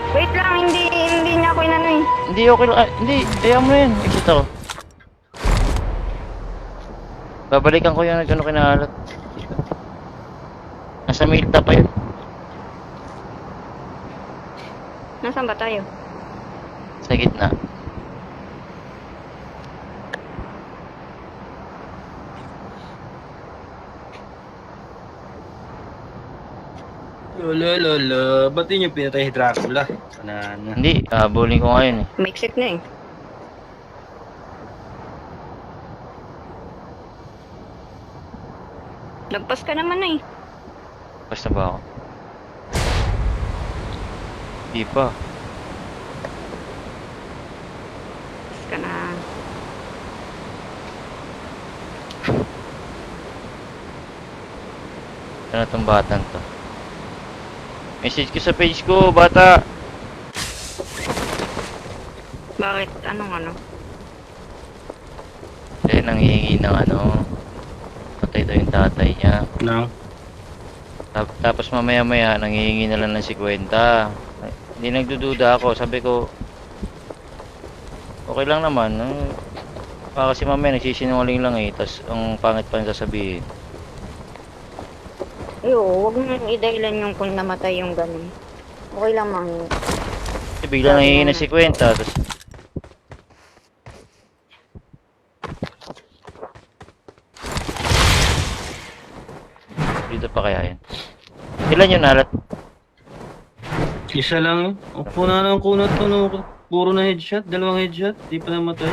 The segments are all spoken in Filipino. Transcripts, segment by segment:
Wait lang, hindi niya ako inano eh. Hindi, okay lang. Ah, hindi, ayaw mo yan. Exit ako. Babalikan ko yung ano kinahalat. Nasa milta pa yun. Nasaan ba tayo? Sa gitna. Lolo, ba't yun yung pinatay si Dracula? Banana. Hindi, bowling ko ngayon eh. May exit na eh. Lagpas ka naman eh. Basta ba ako? Hindi pa. Lagpas ka na. Ano tong batang to? Message ko sa page ko, bata! Bakit? Anong ano? Eh, nanghihingi ng ano. Patay daw yung tatay niya. Nang? Tapos mamaya-maya, nanghihingi na lang ng 50. Hindi nagdududa ako. Sabi ko, okay lang naman. Kasi mamaya nagsisinungaling lang eh. Tapos ang pangit pa yung sasabihin. Wag mo nang idahilan yung kung namatay yung ganun. Okay lang mang. Kasi bigla nanghihingi ng 50. Tapos, dito pa kaya yan. Ilan yun alat? Isa lang eh. Upo na ng kunat to, no? Puro na headshot, dalawang headshot. Di pa namatay.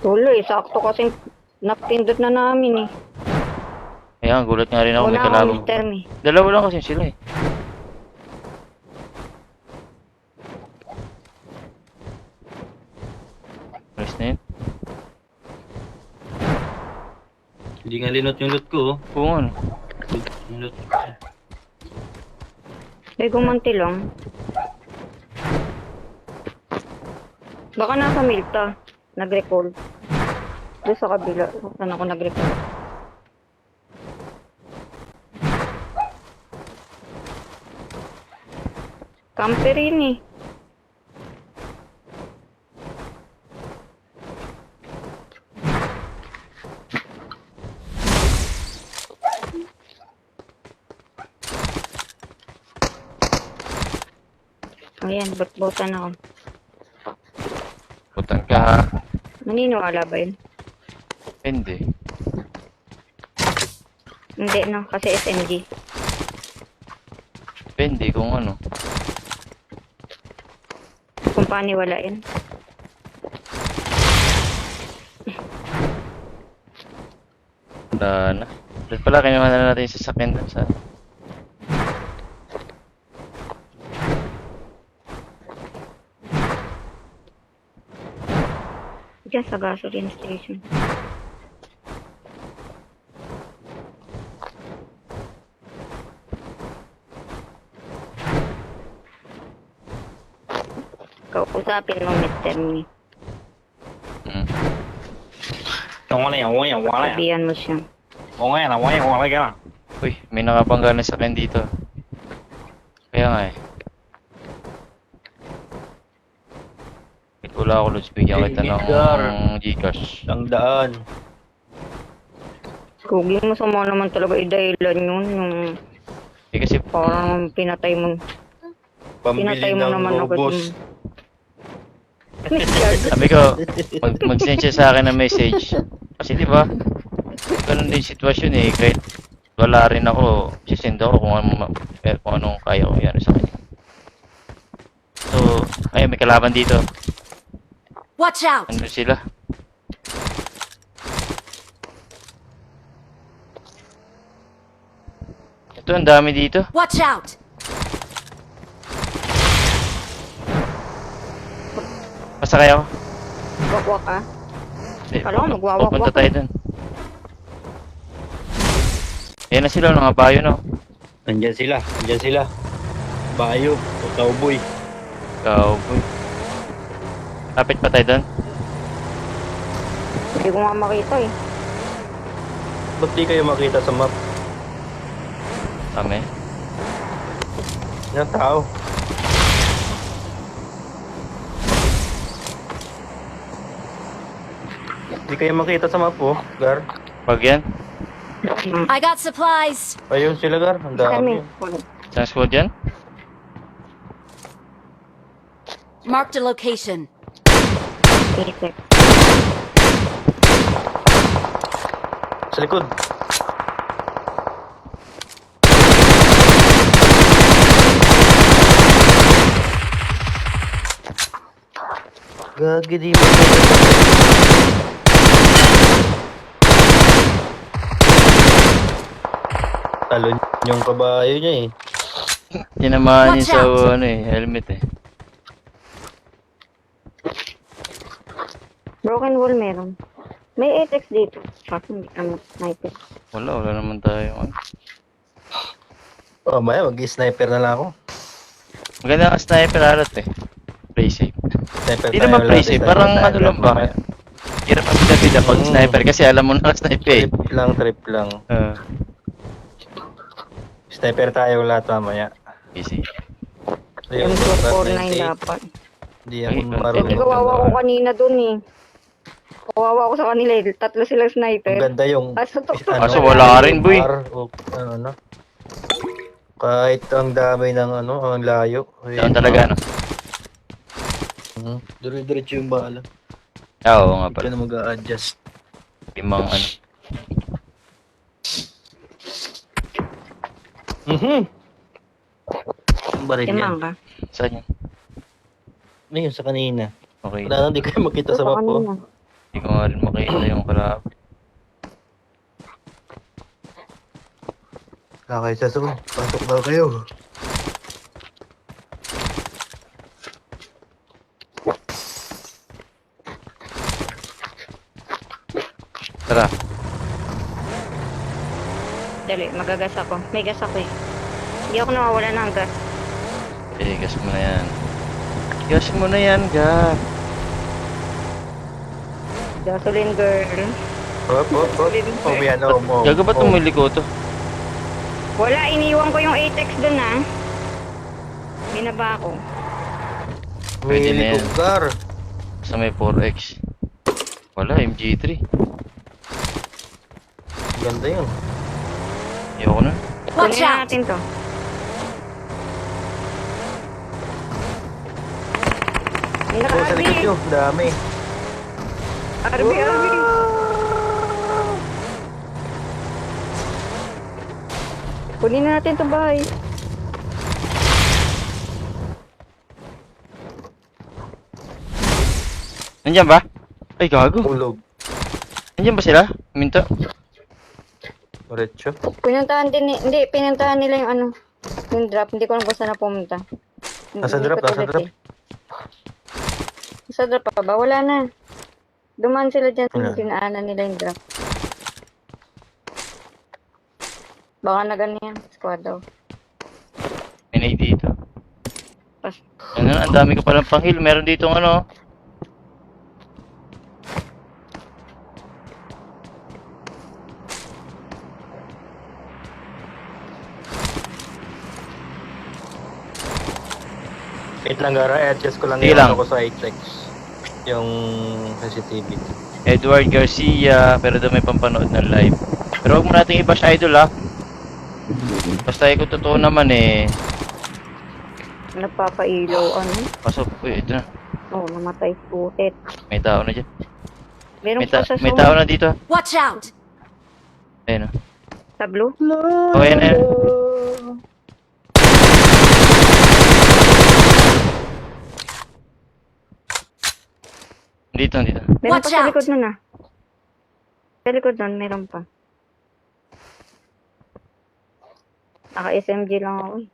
Tuloy, sakto kasi napindot na namin eh. Kaya gulat nga rin ako may Wala akong kalabang. Mr. Me. Dalawa lang kasi sila eh. Alis na yun. Hindi nga linot yung loot ko, oh. Oo nga no. Yung loot. Ay, gumanti lang. Baka nasa Milta. Nag-recall. Doon sa kabila. Saan ako nag-recall? Camper yun eh. Ayan, bot-botan ako. Putan ka ha. Naniniwala ba yun? Hindi. Hindi no, kasi SMG. Depende kung ano. Kung paniwala yun. Wala na. Doon pala kinuha na natin yung sasakyan dun sa... Diyan sa gasoline station. Kausapin mo, Mr. Me. Hmm. Sabihan mo siya. Uy, may nakabangga na sasakyan dito. Kaya nga eh. Kahit wala ako lods, bigyan kita ng Gcash. Ang daan. Kugi mo sama naman talaga idahilan yun. Yung Eh kasi parang pinatay mo. Pambili Pinatay mo ng naman agad robos. yung... Mr. sabi ko, mag-send siya sa akin ng message. Kasi di ba, ganun din sitwasyon eh. Kahit wala rin ako, sisend ako kung anong kaya ko yan sa kanya. So, ayun, may kalaban dito. Watch out! Ano sila? Ito, ang dami dito. Watch out! Pasakay ako. Wakwak ka. Hindi, Kala ko magwawak-wak pupunta ka. tayo dun. Ayan na sila, mga bayo no. Nandyan sila. Bayo, o cowboy. Cowboy. Lapit pa tayo dun. Hindi ko nga makita eh. Ba't di kayo makita sa map? Kami. Yan tao. Di kayo makita sa map, oh, Gar. Pag yan, I got supplies. Ayun sila, Gar. Ang Kami. dami. saan squad yan? Marked a location. Isip. Sa likod. Gagi, di mo. Talon yung kabayo niya eh. Tinamaan Watch yun sa out. ano helmet eh. Broken wall meron. May 8x dito. Fuck, hindi kami sniper. Wala naman tayo. Ano. Oh, maya, mag-sniper na lang ako. Maganda ang sniper alat eh. Play safe. Sniper Hindi tayo naman play lahat, safe, sniper parang tayo ano lang lahat, ba? mamaya. Hirap ang pila pag sniper kasi alam mo na sniper eh. Trip lang. Sniper tayo lahat mamaya. Easy. Ayun, M449 98. dapat. Hindi ako Ay, marunong. Kawawa ko kanina dun eh. Kawawa ko sa kanila eh. Tatlo silang Ang sniper. ganda yung... Kaso wala rin, boy. Ano. Kahit ang dami ng ano, ang layo. Doon talaga ano. Dire-diretso yung bala. Oo nga Hindi ka pala. na mag-a-adjust. Limang ano. Ang baril Timang yan. ka. Saan yun? Ayun, sa kanina. Okay. Wala na, di kayo makita sa map oh. kanina. Hindi ko nga rin makita yung kalab. Kakay sa soon. Pasok daw kayo. Tara. Dali, magagas ako. May gas ako eh. Hindi ako nawawala ng gas. Eh, gas mo na yan. Gas mo na yan, ga. Gasoline girl. Hop. Oh, may ano mo. Gaga ba tumili ko to? Wala, iniwan ko yung 8x dun ah. Binaba ko. Pwede na yan. Gar. Sa may 4X. Wala, MG3. Ganda yun. Ayoko na. Watch Kunin na out. natin to. May Oh, sa likod nyo. Dami. RB. Kunin na natin to bahay. Nandiyan ba? Ay, gago. Ulog. Nandiyan ba sila? Minto? Diretso. Pinuntahan nila yung ano, yung drop. Hindi ko alam kung saan na pumunta. Nasa Hindi drop, ko nasa check drop. eh. Nasa drop pa ba? Wala na. Dumaan sila dyan. Wala. Dinaanan nila yung drop. Baka na ganyan. Squad daw. May nade dito. Pas. Ano na, ang dami ko palang pang-heal. Meron dito ano. Wait lang, Gara. I-adjust ko lang Sige yung lang. ano ko sa 8x. Yung sensitivity. Edward Garcia, pero daw may pampanood ng live. Pero huwag mo nating i-bash idol ha. Basta kung totoo naman eh. Nagpapailaw. Ano? Pasok, uy, ito na. Oh, namatay. Putet. May tao na dyan. Meron May, pa sa may Zoom. tao na dito. Watch out. Ayun o. Sa blue. Oh, ayan, ayan. Dito. Meron Watch pa sa out. likod nun ah. Sa likod nun, meron pa. Naka-SMG lang ako eh.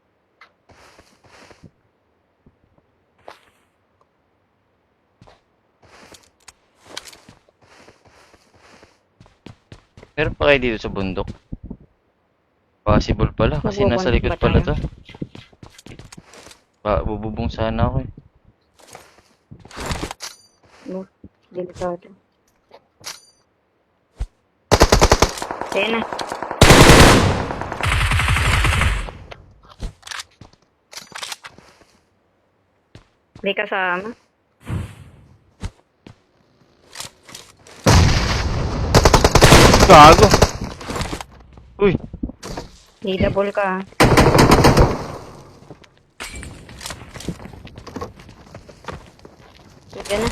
Meron pa kayo dito sa bundok. Possible pala kasi nasa likod Magbubundok ba pala to. tayo? Bububong sana ako eh. No, delikado. Ayan na. May kasama. Gago. Uy, Hidabol ka. Sige na.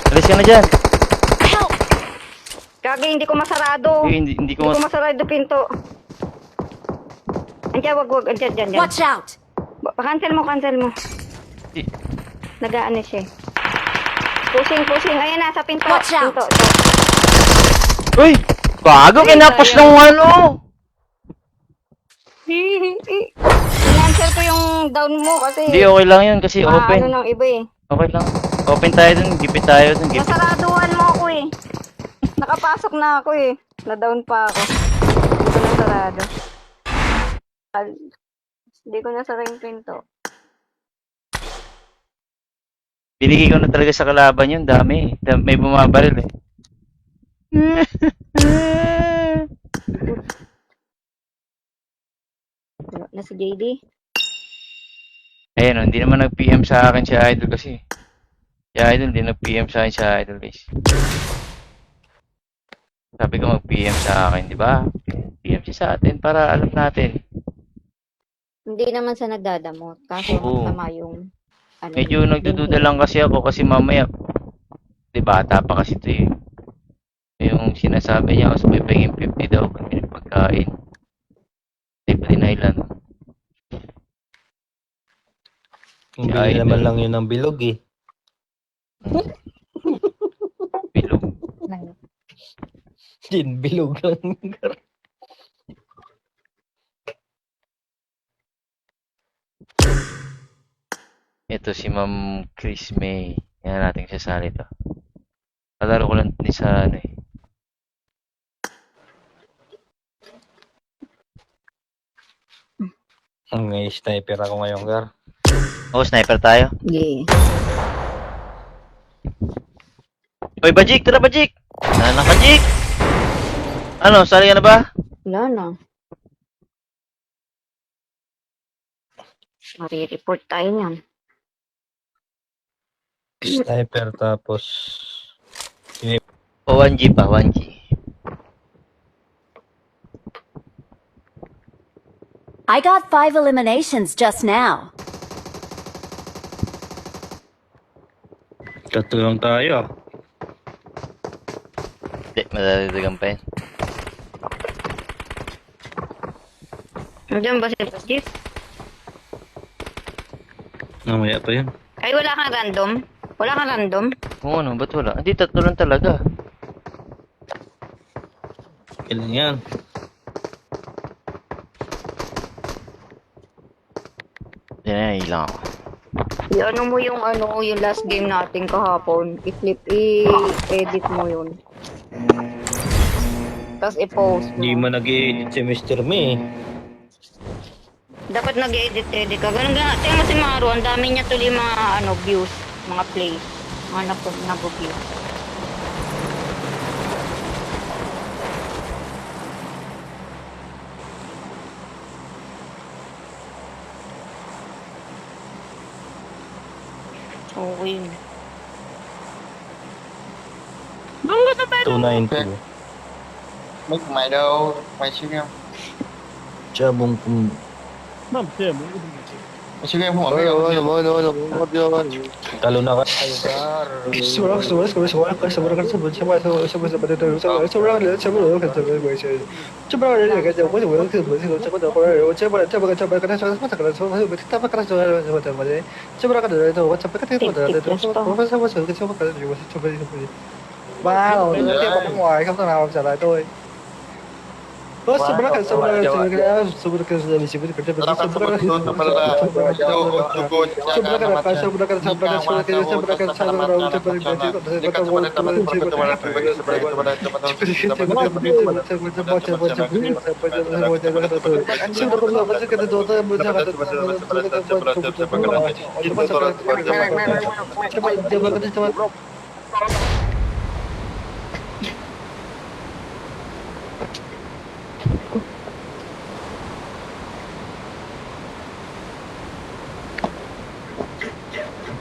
alis ka na dyan. Help! Kagi, hindi ko masarado. Hindi ko Hindi ko masarado pinto. Andiyan, wag. Andiyan, dyan. Watch out! Cancel mo. Di- Nag-aano siya. Pushing. Ayan na, sa pinto. Watch out. Pinto. Uy! Gago, kinapos ng ano! Cancel ko yung down mo kasi Hindi, okay lang yun kasi ano open. ng iba eh. Okay lang. Open tayo dun, gipit tayo dun, gipit. Nasaraduhan mo ako eh. Nakapasok na ako eh. Na-down pa ako. Hindi ko nasarado. Hindi ko nasara yung pinto. Binigay ko na talaga sa kalaban yun, dami. May bumabaril eh. Wala na si JD. Ayun, hindi naman nag-PM sa akin si Idol kasi. Si Idol, hindi nag-PM sa akin si Idol guys. Sabi ko mag-PM sa akin, di ba? PM siya sa atin para alam natin. Hindi naman sa nagdadamot. Kaso Oo. masama yung ano. Medyo nagdududa lang kasi ako kasi mamaya, di bata pa kasi ito eh. Yung sinasabi niya, mas may pahingin 50 daw kung may pagkain. Libre na ilan. Hindi Idol. naman lang yun ang bilog eh. Bilog. Gin, bilog lang. Ito si Ma'am Chris May. Yan natin sasali to. Kalaro ko lang din sa ano eh. May sniper ako ngayon, Gar. Oh, sniper tayo. Yeah. Oy, Bajik! Tara, Bajik! Ano, Bajik! Ano, sali ka na ba? Wala na. Mari-report tayo niyan. Sniper tapos... O, 1G pa, 1G. I got 5 eliminations just now. Tatlo lang tayo. Hindi, madadagdagan pa yan. Nandiyan ba si Bajik? Mamaya pa yun. Ay, wala kang random? Wala kang random? Oo, ano, ba't wala? Hindi, tatlo lang talaga. Kailan yan? Yan, ilang ako. Ano mo yung yung last game natin kahapon. I-edit mo yun. Tapos i-post Hindi mo. mo nag-i-edit si Mr. May. Dapat nag-edit ka. Ganun. Tingnan mo si Maru, ang dami niya tuloy mga views, mga plays. Mga nag-view. Okay. 290. Mức mày đâu, mày siêu game. Chabong kung... Mày siêu game không ở đây. Talo na kayo, Gar. Wow, tiếp ở ngoài không thằng nào trả lời tôi.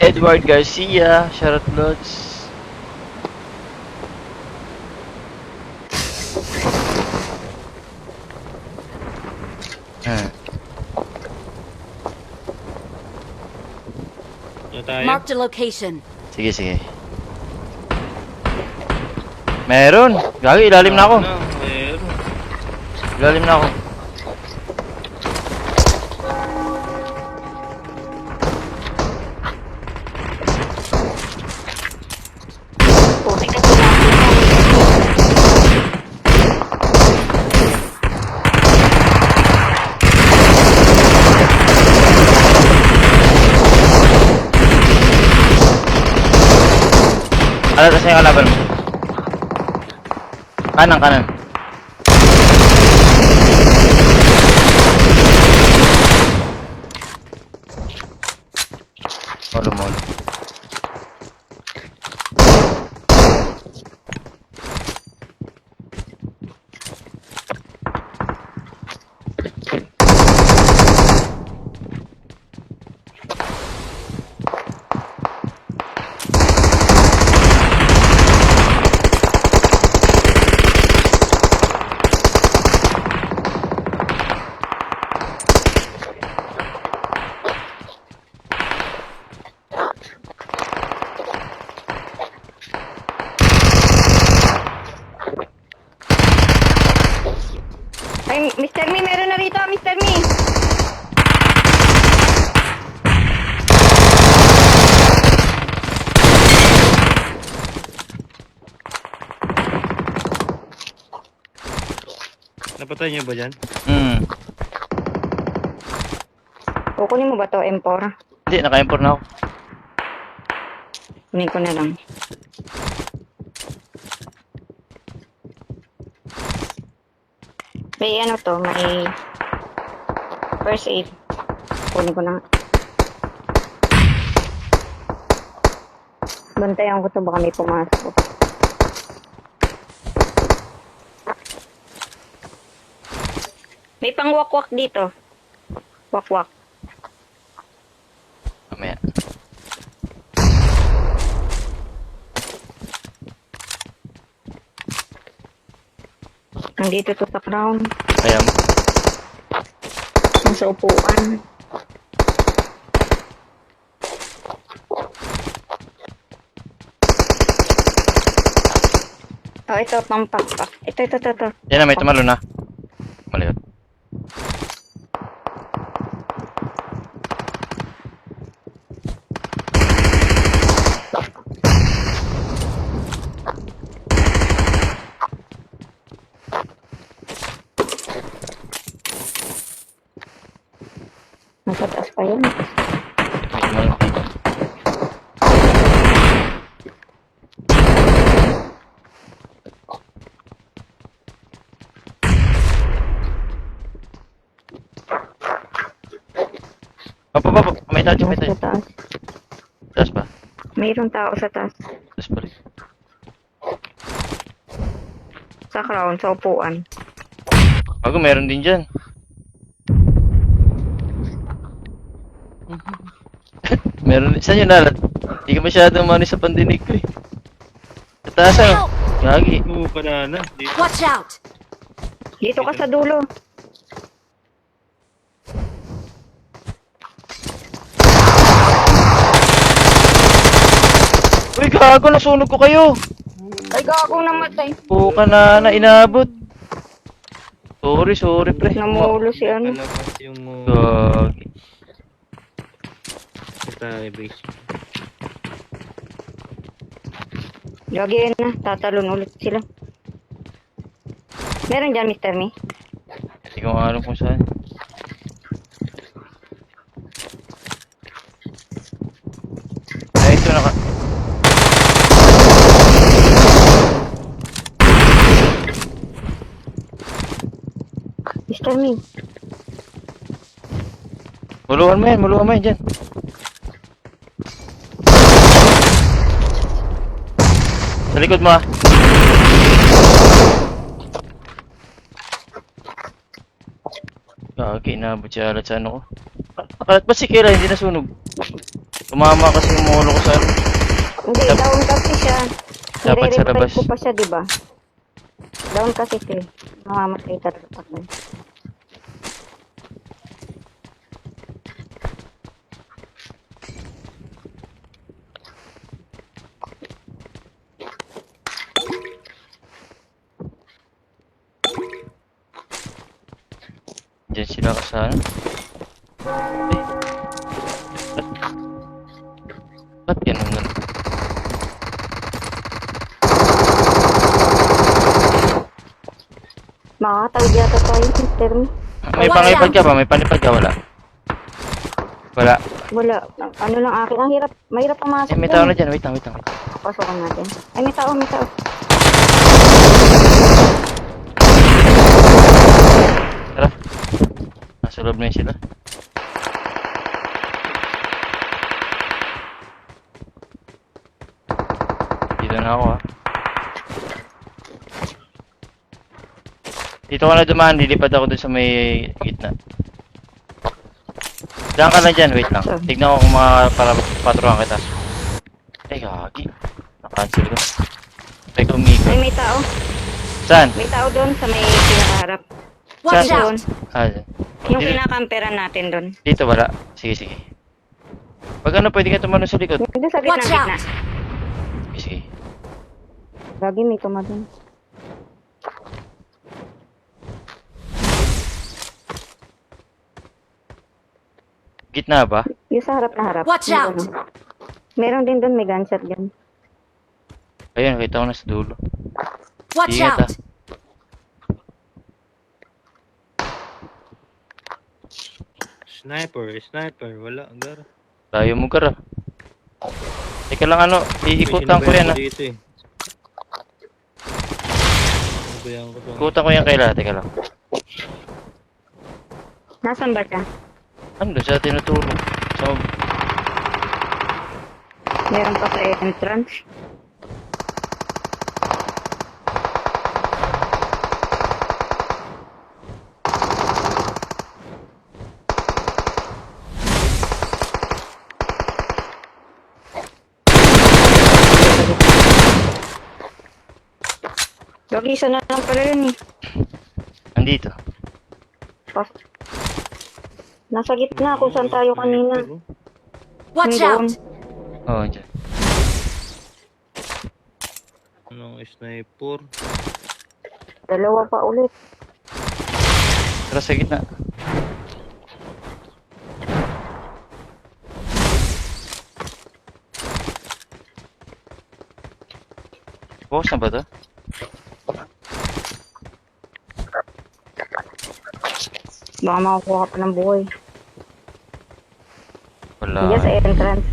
Edward Garcia, shoutout Lods. Ah, Ano tayo? Marked a location. sige, sige. Meron. Gagi, ilalim na ako. Meron. Ilalim na ako. Putik na sila. Alat na sa'yo kalaban mo. Kanan, kanan. Molo, molo. Ay, Mr. Me, meron na rito, Mr. Me. Napatay niyo ba dyan? Hmm. Kukunin mo ba to, M4? Hindi, naka-import na ako. Kunin ko na lang. May ano to, may first aid. Kunin ko na. Bantayan ko to, baka may pumasok. May pang-wakwak dito. Wakwak. Mamaya. Nandito to sa crown. Ayan. Nasa upuan. Oh, ito, pampakpak. Ito. Yan na, may tumalo na. Maliot. Nasa taas pa yun. May tumalo. Papa, may tayo, may tayo. Nasa taas. Taas pa. Mayroong tao sa taas. Taas pa rin. Sa crown, sa upuan. Bago, meron din dyan. Meron din. Saan yun nalat? Hindi ka masyadong mani sa pandinig ko eh. Sa taas ano? Gagi. Oo, banana. Dito. Watch out! Dito ka sa dulo. Uy, gago, nasunog ko kayo. Ay, gago namatay. Puka na inabot. Sorry, pre. Namulo si ano. Kalabas yung Gagi. tayo base. Lagi yan na. Tatalon ulit sila. Meron dyan, Mr. Me. Hindi ko alam kung saan. Ay, ito naka... Mr. Me. Muluhan mo yan dyan. Sa likod mo ah. Gagi, inabot siya alat sa ano ko. Nakalat ba si Kira, hindi nasunog? Tumama kasi yung mulo ko sa... Hindi, down kasi siya. Dapat sa labas. Nire-revive ko pa siya, di ba? Down kasi siya. Mamamatay talaga ako. Diyan sila kasana. Eh. Ba't ganun na? Makakatawid yata tayo, Mr. Me. May pangipad ka ba? May panipad ka? Wala. Wala. Wala. Ano lang akin. Ang hirap. Mahirap pumasok. Eh, may tao na dyan. Wait lang. Pasokan natin. Ay, may tao. Tara. Nasa loob na yun sila. Dito na ako, ha. Dito ko na dumaan. Lilipad ako dun sa may gitna. Diyan ka lang dyan. Wait lang. Tignan ko kung patruhan kita. Ay, gagi. Nakancel ko. Ay, kumikot. Ay, may tao. Saan? May tao doon sa may pinakaharap. Watch Saan? out! Ah, dyan. Yung Dito- kinakamperan natin doon. Dito wala. Sige. Pag ano, pwede ka tumalon sa likod. Doon sa Watch gitna. out! Sige. Gagi, may tumadun. Gitna ba? Yung sa harap na harap. Watch Yung out! ano. Meron din doon, may gunshot dyan. Ayun, nakita ko na sa dulo. Watch Ingat, out! Sniper. Wala, gar. Tayo mo kara. Teka lang ano, iikutan ko yan, ha. Dito eh. Sinabayan ko to. Ikutan ko yan kaila. Teka lang. Nasaan ba ka? Ano doon sa tinutulong? Sa... Meron pa sa entrance. Gagi, isa na lang pala yun eh. Andito. Pas. Nasa gitna kung saan tayo kanina. Watch Doon. out! Oo, dyan. Anong sniper? Dalawa pa ulit. Tara sa gitna. Bukas na ba to? Baka makakuha ka pa ng buhay. Wala. Diyan sa entrance.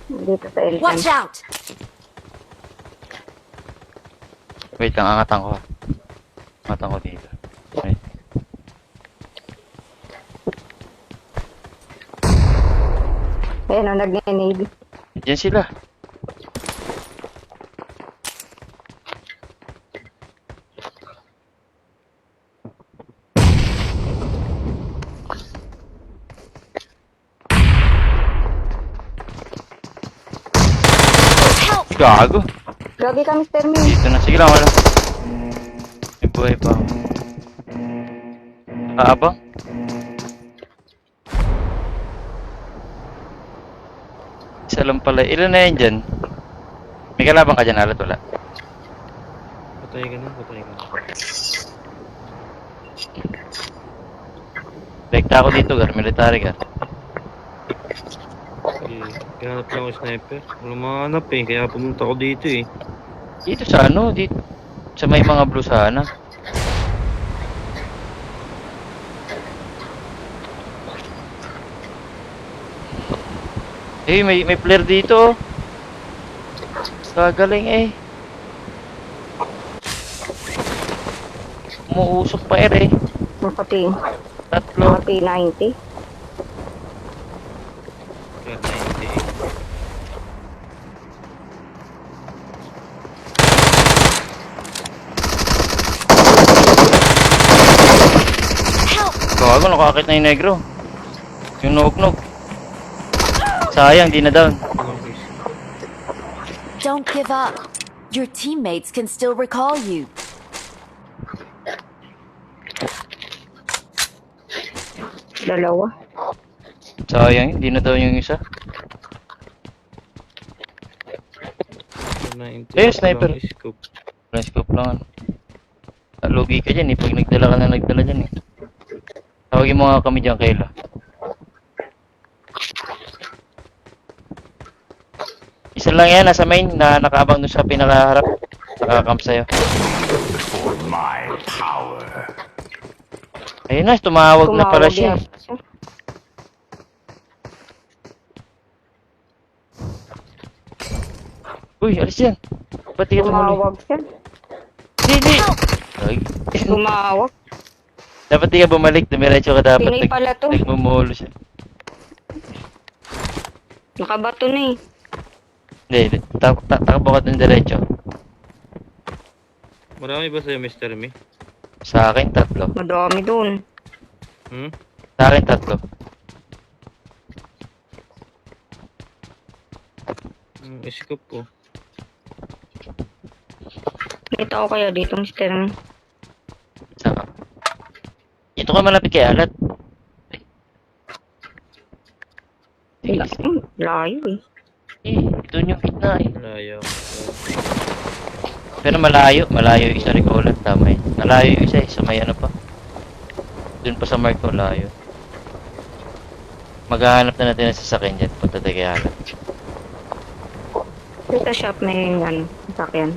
Dito sa entrance. Watch out! Wait lang, angatan ko, ha. Angatan ko dito. Wait. Ayan o, nag-enable. Diyan sila. Help! Gago. Gagi ka, Mr. Me. Dito na. Sige lang, wala. May buhay pa ako. Aabang? Isa lang pala. Ilan na yan dyan? May kalabang ka dyan, Alat? Wala. Patay ka na. Rekta ako dito, Gar. Military, Gar. Okay. Kaya lang ako sniper. Wala mahanap eh. Kaya pumunta ako dito eh. Dito sa ano? Dito. Sa may mga blue sana. Eh, may player dito. Gagaling eh. Umuusok pa eh. Makati. Tatlo. Makati 90. Kaya 90 eh. Help! Gago, nakakit na yung negro. Yung nog-nog. Sayang, di na down. Don't give up. Your teammates can still recall you. Dalawa. Sayang, di na down yung isa. Eh, sniper. Scope. Walang scope lang ano. Lugi ka dyan eh, pag nagdala ka na nagdala dyan eh. Tawagin mo nga kami dyan, Kayla. Isa lang yan, nasa main, na nakaabang dun sa pinakaharap. Nakakamp sa'yo. Ayun na, tumawag na pala siya. yata siya. Uy, alis yan. Ba't di ka tumuli? Tumawag siya. Hindi! Ay, Tumawag. dapat di ka bumalik, dumiretso ka dapat. Pinoy pala to. Nagmumulo siya. Nakabato na eh. Hindi, takbo ka dun diretso. Marami ba sa'yo, Mr. Me? Sa akin, 3. Madami dun. Hmm? Sa akin, 3. Scope po. May tao kaya dito, Mr. Me. Saka. Ito ka malapit kay Alat. Layo eh. Doon yung gitna eh. Malayo. Pero malayo yung isa Ricola, tama yun. Malayo yung isa eh, sa may ano pa. Doon pa sa mark ko, layo. Maghahanap na natin ng sasakyan dyan, punta tayo kay Alat. Dito shop may ano, sasakyan.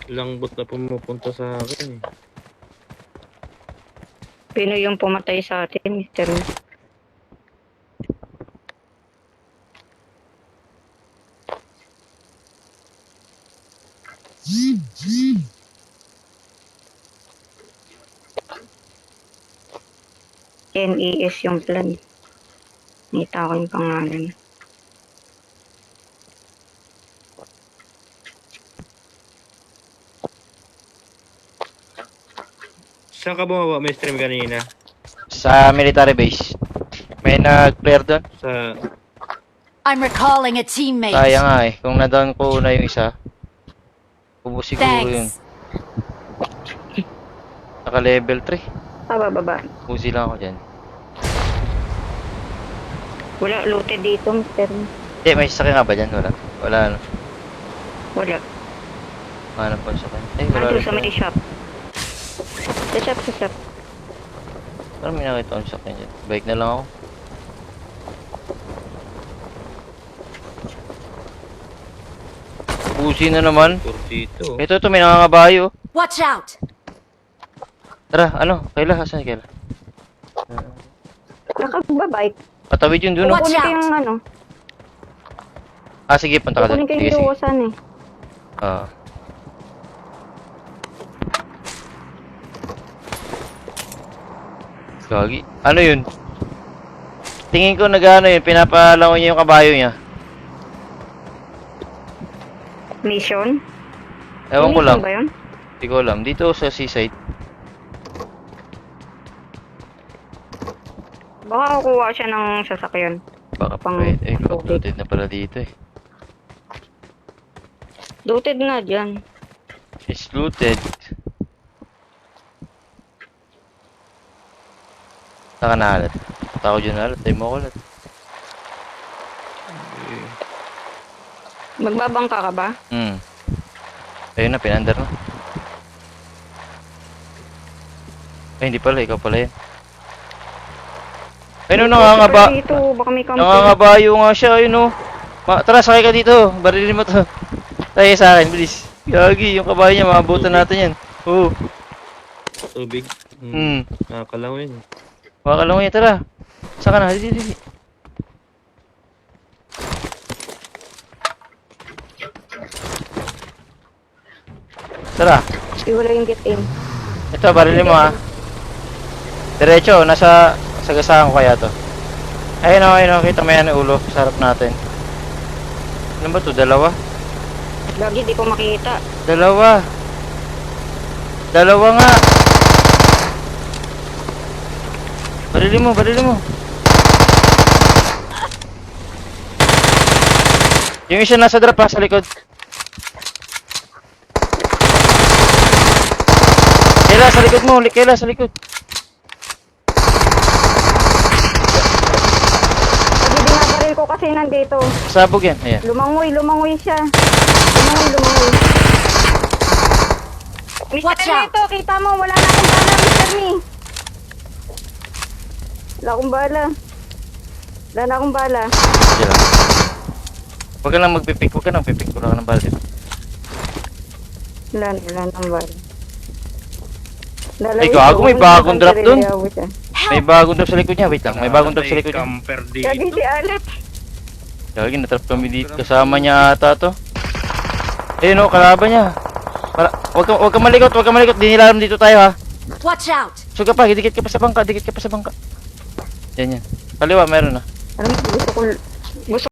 Ilang bot na pumupunta sa akin eh. Pinoy yung pumatay sa atin, Mr. Me. NES yung plan. Nakita ko yung pangalan. Saan ka bumaba, Mr. Me, kanina? Sa military base. May nag-clear doon. Sa... I'm recalling a teammate. Kaya nga eh, kung na-down ko una yung isa, ubo siguro yun. Thanks. Naka level 3. Baba. Uzi lang ako dyan. Wala looted dito, Mr. Me. Hindi, may sasakyan nga ba dyan? Wala. Wala ano. Wala. Manap pa sasakyan. Eh, wala Ando rin. sa may shop. Sa shop. Parang may nakita akong sasakyan dyan. Bike na lang ako. Uzi na naman. Tour dito. Ito, may nangangabayo. Watch out! Tara, ano? Kayla, asan Kayla? Nakababike. Patawid yun dun. Oh. Watch Kukunin ko out. yung ano. Ah, sige, punta ka dun. Kukunin ko Sige, yung sige. iwasan eh. Ah. Gagi. Ano yun? Tingin ko nag-ano yun, pinapalangon niya yung kabayo niya. Mission? Ewan ko Mission lang. ba yun? Hindi ko alam. Dito sa seaside. Baka kukuha siya ng sasakyan. Baka Pang- pwede. Eh, okay. loaded na pala dito eh. Looted nga dyan. It's looted. Saka na alat. Punta ko dyan alat. Tayo mo ko alat. Magbabangka ka ba? Ayun na, pinandar na. Ay, hindi pala. Ikaw pala yan. Ayun o, nangangaba. Dito, baka may kampo. Nangangabayo nga siya. Ayun o. Tara, sakay ka dito. Barilin mo to. Tayo sa akin, bilis. Gagi, yung kabayo niya. Makabutan natin yan. Oo. Tubig. Nakakalawin. Baka lang yan, tara. Saka na, hindi. Tara. Wala yung get in. Ito, barilin mo ha. Diretso, nasa sagasaan ko kaya to. Ayun o, kita mo yan yung ulo. Sa harap natin. Ano ba to? Dalawa? Lagi di ko makita. Dalawa nga. Yung isa nasa drop ha, sa likod. Kayla, sa likod mo. Kayla, sa likod. Pag binabaril ko kasi nandito. Sabog yan. Ayan. Lumangoy siya. Lumangoy. Watch Mr. out. Ito, kita mo, wala na akong bala, Mr. Me. Wala akong bala. Wala na akong bala. Sige lang. Huwag ka lang magpipik. Huwag ka lang pipik. Wala ka ng bala dito. Wala na akong bala. Ay, gago, may bagong drop dun. May Help! bagong drop sa likod niya. Wait lang. May bagong drop sa likod niya. Camper Lagi dito. si Alex. Gagi, natrap kami dito. Kasama niya ata to. Eh no, kalaban niya. Huwag ka malikot. Dinilaram dito tayo ha. Watch out! Suga pa, dikit ka pa sa bangka. Yan. Kaliwa, meron na. Alam mo, gusto